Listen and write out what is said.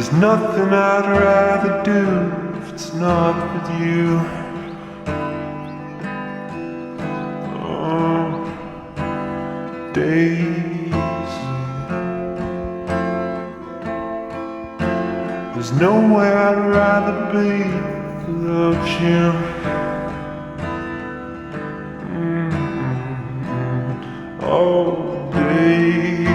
There's nothing I'd rather do if it's not with you. Oh, Daisy, there's nowhere I'd rather be without you. Oh, Daisy.